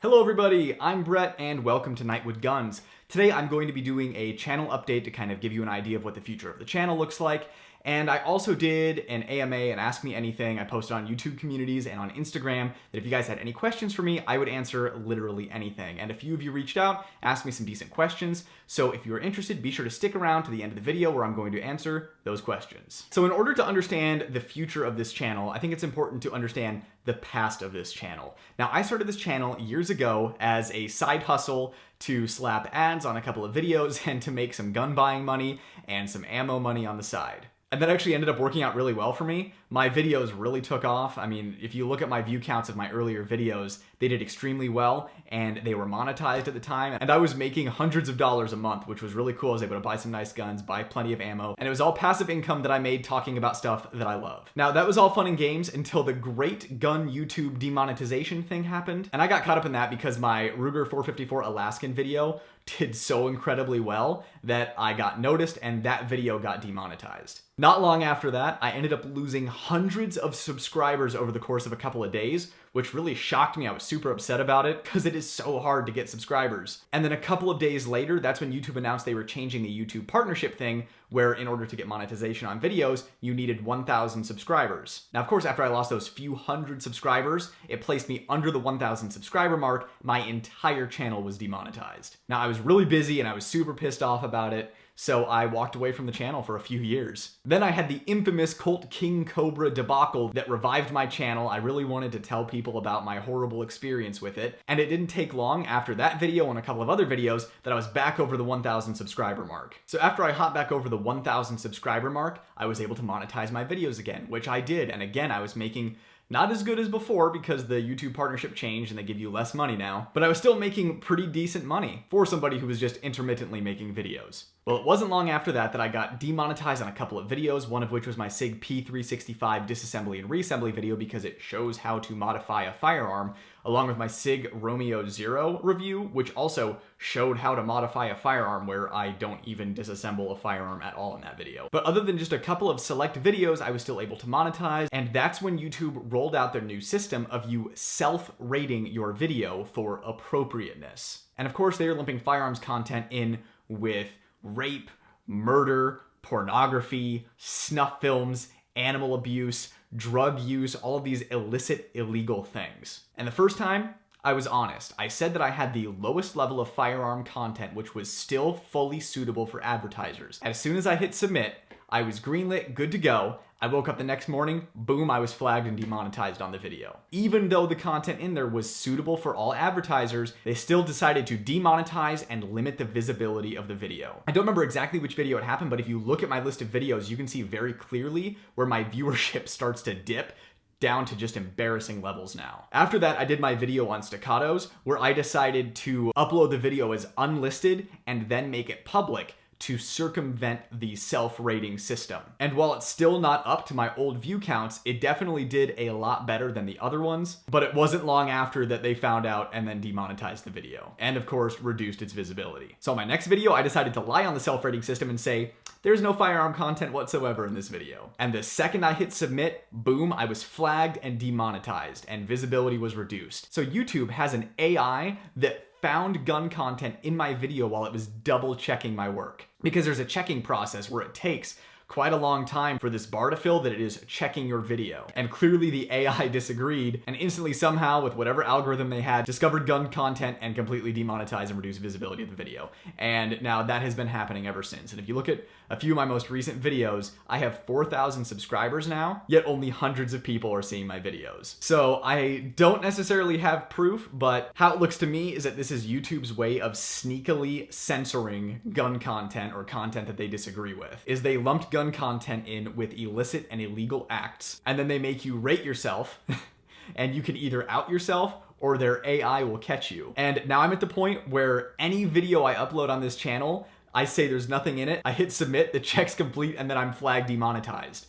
Hello everybody, I'm Brett and welcome to Night with Guns. Today I'm going to be doing a channel update to kind of give you an idea of what the future of the channel looks like. And I also did an AMA and Ask Me Anything I posted on YouTube communities and on Instagram that if you guys had any questions for me, I would answer literally anything. And a few of you reached out, asked me some decent questions. So if you're interested, be sure to stick around to the end of the video where I'm going to answer those questions. So in order to understand the future of this channel, I think it's important to understand the past of this channel. Now, I started this channel years ago as a side hustle to slap ads on a couple of videos and to make some gun buying money and some ammo money on the side. And that actually ended up working out really well for me. My videos really took off. I mean, if you look at my view counts of my earlier videos, they did extremely well and they were monetized at the time. And I was making hundreds of dollars a month, which was really cool. I was able to buy some nice guns, buy plenty of ammo, and it was all passive income that I made talking about stuff that I love. Now, that was all fun and games until the great gun YouTube demonetization thing happened. And I got caught up in that because my Ruger 454 Alaskan video did so incredibly well that I got noticed and that video got demonetized. Not long after that, I ended up losing hundreds of subscribers over the course of a couple of days, which really shocked me. I was super upset about it because it is so hard to get subscribers. And then a couple of days later, that's when YouTube announced they were changing the YouTube partnership thing, where in order to get monetization on videos, you needed 1,000 subscribers. Now, of course, after I lost those few hundred subscribers, it placed me under the 1,000 subscriber mark. My entire channel was demonetized. Now, I was really busy and I was super pissed off about it, so I walked away from the channel for a few years. Then I had the infamous Colt King Cobra debacle that revived my channel. I really wanted to tell people about my horrible experience with it, and it didn't take long after that video and a couple of other videos that I was back over the 1,000 subscriber mark. So after I hopped back over the 1,000 subscriber mark, I was able to monetize my videos again, which I did, and again I was making not as good as before because the YouTube partnership changed and they give you less money now, but I was still making pretty decent money for somebody who was just intermittently making videos. Well, it wasn't long after that I got demonetized on a couple of videos, one of which was my SIG P365 disassembly and reassembly video because it shows how to modify a firearm, along with my SIG Romeo 0 review, which also showed how to modify a firearm where I don't even disassemble a firearm at all in that video. But other than just a couple of select videos, I was still able to monetize, and that's when YouTube rolled out their new system of you self-rating your video for appropriateness. And of course, they are lumping firearms content in with rape, murder, pornography, snuff films, animal abuse, drug use, all of these illicit, illegal things. And the first time, I was honest. I said that I had the lowest level of firearm content, which was still fully suitable for advertisers. As soon as I hit submit, I was greenlit, good to go. I woke up the next morning, boom, I was flagged and demonetized on the video. Even though the content in there was suitable for all advertisers, they still decided to demonetize and limit the visibility of the video. I don't remember exactly which video it happened, but if you look at my list of videos, you can see very clearly where my viewership starts to dip down to just embarrassing levels now. After that, I did my video on staccatos, where I decided to upload the video as unlisted and then make it public to circumvent the self-rating system. And while it's still not up to my old view counts, it definitely did a lot better than the other ones, but it wasn't long after that they found out and then demonetized the video. And of course, reduced its visibility. So in my next video, I decided to lie on the self-rating system and say, there's no firearm content whatsoever in this video. And the second I hit submit, boom, I was flagged and demonetized and visibility was reduced. So YouTube has an AI that found gun content in my video while it was double checking my work. Because there's a checking process where it takes quite a long time for this bar to fill that it is checking your video. And clearly the AI disagreed and instantly somehow with whatever algorithm they had discovered gun content and completely demonetized and reduced visibility of the video. And now that has been happening ever since. And if you look at a few of my most recent videos, I have 4,000 subscribers now, yet only hundreds of people are seeing my videos. So I don't necessarily have proof, but how it looks to me is that this is YouTube's way of sneakily censoring gun content or content that they disagree with, is they lumped gun content in with illicit and illegal acts, and then they make you rate yourself, and you can either out yourself or their AI will catch you. And now I'm at the point where any video I upload on this channel, I say there's nothing in it, I hit submit, the check's complete, and then I'm flagged demonetized.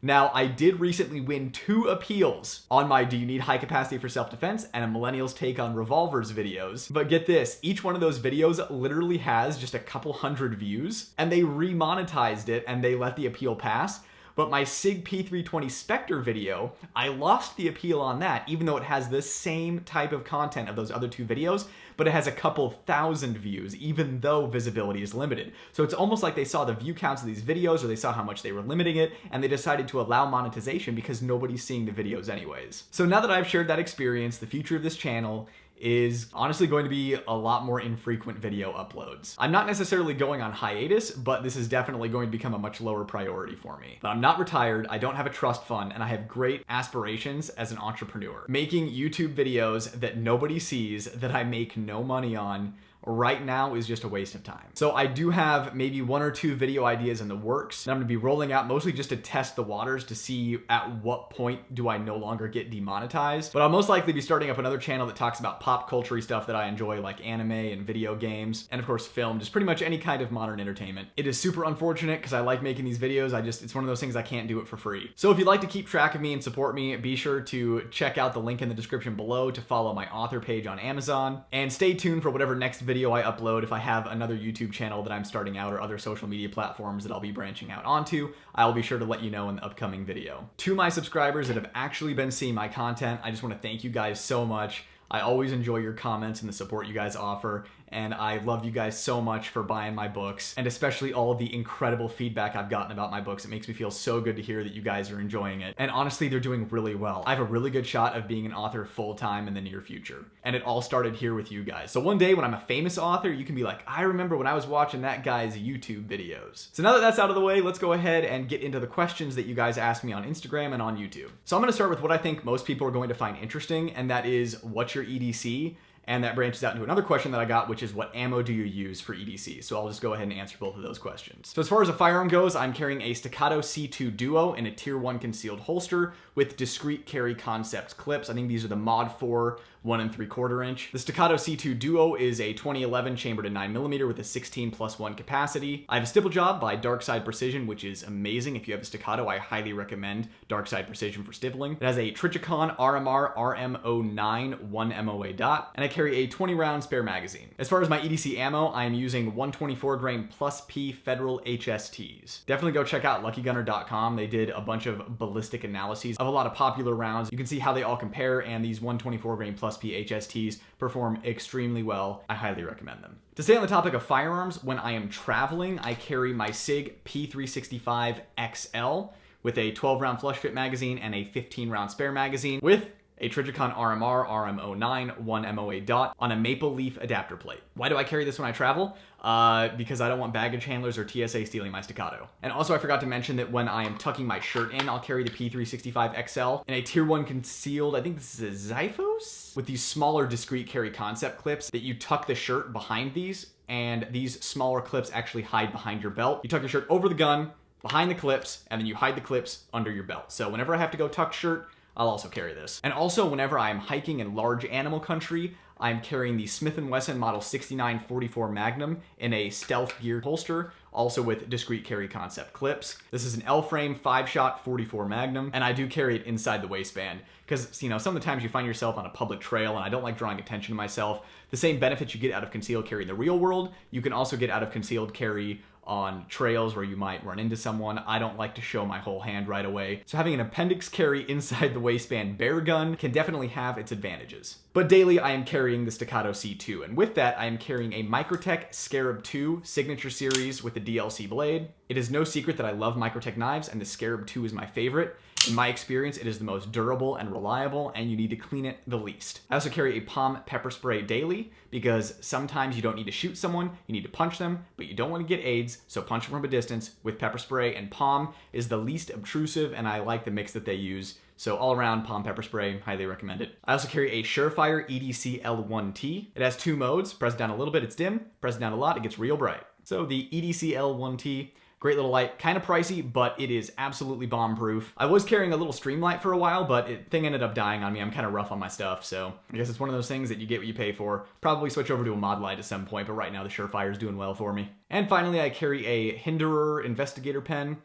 Now, I did recently win 2 appeals on my Do You Need High Capacity for Self-Defense and a Millennials Take on Revolvers videos. But get this, each one of those videos literally has just a couple hundred views, and they remonetized it and they let the appeal pass. But my SIG P320 Spectre video, I lost the appeal on that, even though it has the same type of content of those other two videos, but it has a couple thousand views, even though visibility is limited. So it's almost like they saw the view counts of these videos, or they saw how much they were limiting it, and they decided to allow monetization because nobody's seeing the videos anyways. So now that I've shared that experience, the future of this channel is honestly going to be a lot more infrequent video uploads. I'm not necessarily going on hiatus, but this is definitely going to become a much lower priority for me. But I'm not retired, I don't have a trust fund, and I have great aspirations as an entrepreneur. Making YouTube videos that nobody sees, that I make no money on, right now is just a waste of time. So I do have maybe 1 or 2 video ideas in the works that I'm gonna be rolling out, mostly just to test the waters to see at what point do I no longer get demonetized. But I'll most likely be starting up another channel that talks about pop culture stuff that I enjoy, like anime and video games, and of course film, just pretty much any kind of modern entertainment. It is super unfortunate because I like making these videos. It's one of those things I can't do it for free. So if you'd like to keep track of me and support me, be sure to check out the link in the description below to follow my author page on Amazon, and stay tuned for whatever next video I upload. If I have another YouTube channel that I'm starting out or other social media platforms that I'll be branching out onto, I'll be sure to let you know in the upcoming video. To my subscribers that have actually been seeing my content, I just want to thank you guys so much. I always enjoy your comments and the support you guys offer, and I love you guys so much for buying my books, and especially all of the incredible feedback I've gotten about my books. It makes me feel so good to hear that you guys are enjoying it, and honestly, they're doing really well. I have a really good shot of being an author full-time in the near future, and it all started here with you guys. So one day when I'm a famous author, you can be like, I remember when I was watching that guy's YouTube videos. So now that that's out of the way, let's go ahead and get into the questions that you guys asked me on Instagram and on YouTube. So I'm going to start with what I think most people are going to find interesting, and that is, what's your EDC? And that branches out into another question that I got, which is, what ammo do you use for EDC? So I'll just go ahead and answer both of those questions. So as far as a firearm goes, I'm carrying a Staccato C2 Duo in a Tier 1 concealed holster with discrete carry concept clips. I think these are the Mod 4 1 3/4 inch. The Staccato C2 Duo is a 2011 chambered in 9mm with a 16+1 capacity. I have a stipple job by Darkside Precision, which is amazing. If you have a Staccato, I highly recommend Darkside Precision for stippling. It has a Trichicon RMR RM09 1 MOA dot, and I carry a 20-round spare magazine. As far as my EDC ammo, I am using 124 grain plus P Federal HSTs. Definitely go check out luckygunner.com. They did a bunch of ballistic analyses of a lot of popular rounds. You can see how they all compare, and these 124 grain plus P HSTs perform extremely well. I highly recommend them. To stay on the topic of firearms, when I am traveling, I carry my SIG P365 XL with a 12-round flush fit magazine and a 15-round spare magazine with a Trichicon RMR RM09 1 MOA dot on a maple leaf adapter plate. Why do I carry this when I travel? Because I don't want baggage handlers or TSA stealing my Staccato. And also I forgot to mention that when I am tucking my shirt in, I'll carry the P365 XL in a Tier 1 concealed, I think this is a Xiphos, with these smaller discrete carry concept clips that you tuck the shirt behind these, and these smaller clips actually hide behind your belt. You tuck your shirt over the gun, behind the clips, and then you hide the clips under your belt. So whenever I have to go tuck shirt, I'll also carry this. And also, whenever I'm hiking in large animal country, I'm carrying the Smith & Wesson Model 6944 Magnum in a stealth gear holster, also with discrete carry concept clips. This is an L-frame 5-shot 44 Magnum, and I do carry it inside the waistband because, you know, some of the times you find yourself on a public trail, and I don't like drawing attention to myself. The same benefits you get out of concealed carry in the real world, you can also get out of concealed carry on trails where you might run into someone. I don't like to show my whole hand right away. So having an appendix carry inside the waistband bear gun can definitely have its advantages. But daily I am carrying the Staccato C2, and with that I am carrying a Microtech Scarab 2 Signature Series with the DLC blade. It is no secret that I love Microtech knives, and the Scarab 2 is my favorite. In my experience, it is the most durable and reliable, and you need to clean it the least. I also carry a Palm pepper spray daily because sometimes you don't need to shoot someone, you need to punch them, but you don't want to get AIDS, so punch them from a distance with pepper spray, and Palm is the least obtrusive, and I like the mix that they use. So all around, Palm pepper spray, highly recommend it. I also carry a Surefire EDC L1T. It has 2 modes. Press it down a little bit, it's dim. Press it down a lot, it gets real bright. So the EDC L1T, great little light, kind of pricey, but it is absolutely bomb-proof. I was carrying a little stream light for a while, but the thing ended up dying on me. I'm kind of rough on my stuff, so I guess it's one of those things that you get what you pay for. Probably switch over to a mod light at some point, but right now the Surefire is doing well for me. And finally, I carry a Hinderer Investigator pen.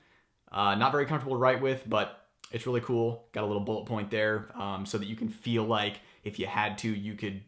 Not very comfortable to write with, but it's really cool. Got a little bullet point there, so that you can feel like if you had to, you could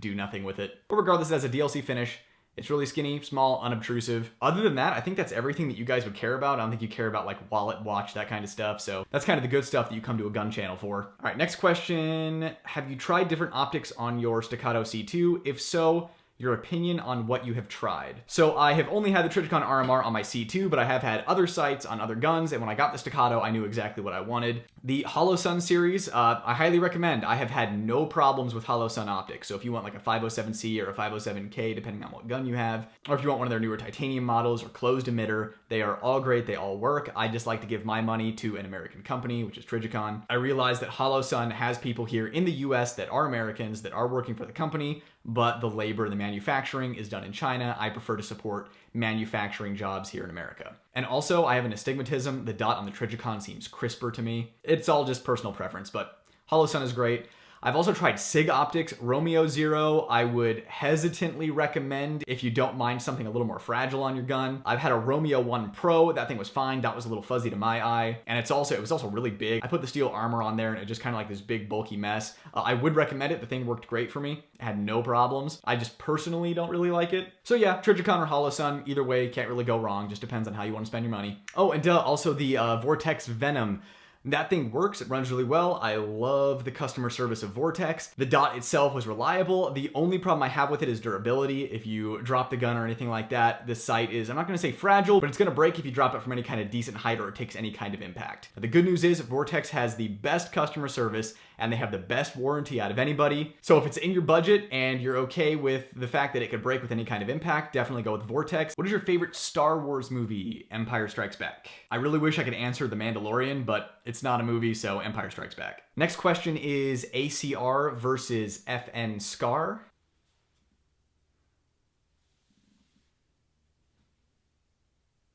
do nothing with it. But regardless, it has a DLC finish. It's really skinny, small, unobtrusive. Other than that, I think that's everything that you guys would care about. I don't think you care about like wallet, watch, that kind of stuff. So that's kind of the good stuff that you come to a gun channel for. All right, next question. Have you tried different optics on your Staccato C2? If so, your opinion on what you have tried. So I have only had the Trijicon RMR on my C2, but I have had other sights on other guns, and when I got the Staccato, I knew exactly what I wanted. The Holosun series, I highly recommend. I have had no problems with Holosun optics. So if you want like a 507C or a 507K, depending on what gun you have, or if you want one of their newer titanium models or closed emitter, they are all great, they all work. I just like to give my money to an American company, which is Trijicon. I realize that Holosun has people here in the US that are Americans that are working for the company, but the labor and the manufacturing is done in China. I prefer to support manufacturing jobs here in America. And also, I have an astigmatism. The dot on the Trijicon seems crisper to me. It's all just personal preference, but Holosun is great. I've also tried SIG Optics Romeo Zero. I would hesitantly recommend if you don't mind something a little more fragile on your gun. I've had a Romeo 1 Pro. That thing was fine. Dot was a little fuzzy to my eye. And it was also really big. I put the steel armor on there and it just kind of like this big bulky mess. I would recommend it. The thing worked great for me. I had no problems. I just personally don't really like it. So yeah, Trijicon or Holosun, either way, can't really go wrong. Just depends on how you want to spend your money. Oh, and also the Vortex Venom. That thing works, it runs really well. I love the customer service of Vortex. The dot itself was reliable. The only problem I have with it is durability. If you drop the gun or anything like that, the sight is, I'm not gonna say fragile, but it's gonna break if you drop it from any kind of decent height or it takes any kind of impact. The good news is Vortex has the best customer service and they have the best warranty out of anybody. So if it's in your budget and you're okay with the fact that it could break with any kind of impact, definitely go with Vortex. What is your favorite Star Wars movie? Empire Strikes Back. I really wish I could answer The Mandalorian, but it's not a movie, so Empire Strikes Back. Next question is ACR versus FN Scar.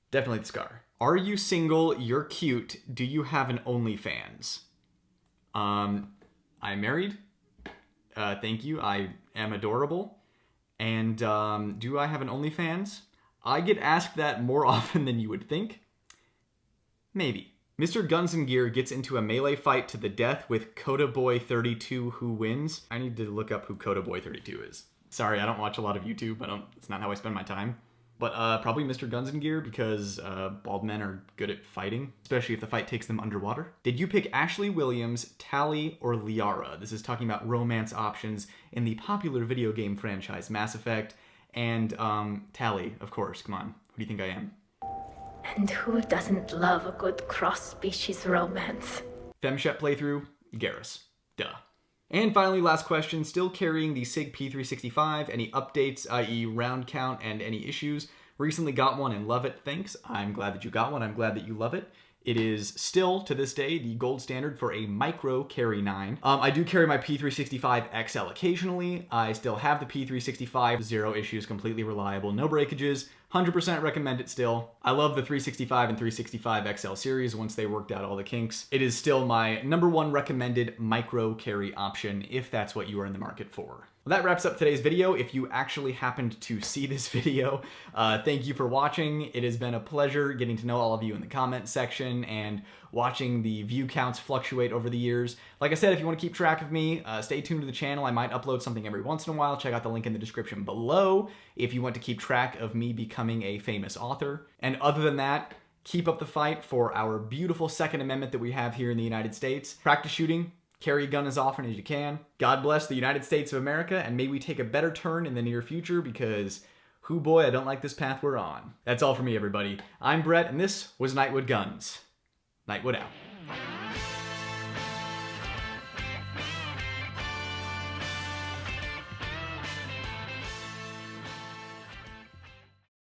Definitely the Scar. Are you single? You're cute. Do you have an OnlyFans? I'm married. Thank you. I am adorable. And do I have an OnlyFans? I get asked that more often than you would think. Maybe. Mr. Guns and Gear gets into a melee fight to the death with Coda Boy 32. Who wins? I need to look up who Coda Boy 32 is. Sorry, I don't watch a lot of YouTube. It's not how I spend my time. But probably Mr. Guns and Gear because bald men are good at fighting, especially if the fight takes them underwater. Did you pick Ashley Williams, Tali, or Liara? This is talking about romance options in the popular video game franchise Mass Effect. And Tali, of course. Come on. Who do you think I am? And who doesn't love a good cross-species romance? Femshep playthrough, Garrus. Duh. And finally, last question, still carrying the SIG P365, any updates, i.e. round count and any issues? Recently got one and love it, thanks. I'm glad that you got one, I'm glad that you love it. It is still, to this day, the gold standard for a micro carry 9. I do carry my P365 XL occasionally. I still have the P365, 0 issues, completely reliable, no breakages. 100% recommend it still. I love the 365 and 365 XL series once they worked out all the kinks. It is still my #1 recommended micro carry option if that's what you are in the market for. Well, that wraps up today's video. If you actually happened to see this video, thank you for watching. It has been a pleasure getting to know all of you in the comment section and watching the view counts fluctuate over the years. Like I said, if you want to keep track of me, stay tuned to the channel. I might upload something every once in a while. Check out the link in the description below if you want to keep track of me becoming a famous author. And other than that, keep up the fight for our beautiful Second Amendment that we have here in the United States. Practice shooting. Carry a gun as often as you can. God bless the United States of America, and may we take a better turn in the near future because, hoo boy, I don't like this path we're on. That's all for me, everybody. I'm Brett, and this was Nightwood Guns. Nightwood out.